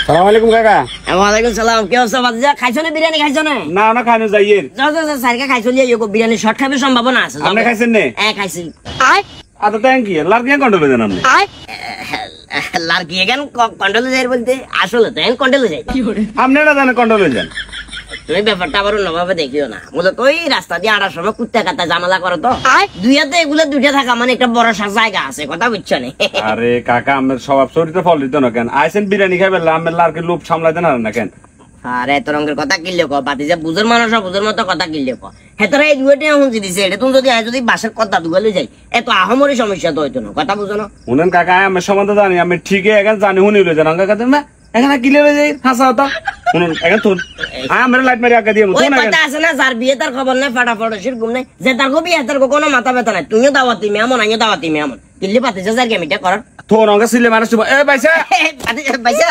সালাম আলাইকুম কাকা। ওয়ালাইকুম সালাম। কি অবস্থা বাদজা? খাইছো না বিরিয়ানি? খাইছো না? না না খাইনো যাইয়ের। যাও যাও যাও সারকা খাইছো লিয়ে ইগো বিরিয়ানি শর্ট খাবে সম্ভাবনা আছে। আপনি খাইছেন নে? হ্যাঁ খাইছি। আচ্ছা থ্যাংক ইউ। লার কি কন্ট্রোলে দেন আপনি? লার কি এখন কন্ট্রোলে যাই বলতে আসলে তো এখন কন্ট্রোলে যাই। আপনি না জানেন কন্ট্রোলে যান। তুমি ব্যাপারটা আবার অন্যভাবে দেখিও না। মূলত ওই রাস্তা দিয়ে আড়ার সময় কুত্তা কাটা জামালা করো তো দুই হাতে এগুলো দুইটা থাকা মানে একটা বড় জায়গা আছে, কথা বুঝছো না? আরে কাকা আমার স্বভাব চরিত্র ফল দিত না কেন? আইসেন বিরিয়ানি খাইবে আমার লারকে লোভ সামলাইতে না কেন? আরে এত রঙের কথা কিনলে কো বাতি যে বুঝের মানুষ বুঝের মতো কথা কিনলে কো হেতরা এই দুইটা হুঁজি দিছে। এটা তুমি যদি বাসার কথা দুগালে যাই এত আহমরি সমস্যা তো হইতো না, কথা বুঝো না? শুনেন কাকা আমি সম্বন্ধে জানি, আমি ঠিকই এখন জানি শুনি লই জান কাকা তুমি এখানে কি লই যাই হাসা হতা শুনুন এখন তুন আমার লাইট মারি আগে দিয়ে ওই কথা আছে না যার বিয়ে তার খবর নাই ফাটাফাট ঘুম নাই যে তার কবি তার কোনো মাথা ব্যথা নাই। তুমিও দাওয়াতি মেমন আমিও দাওয়াতি মেমন কিনলে পাতে যার গেমিটা করার তো রঙা সিলে মারা এ পাইছে পাতে পাইছে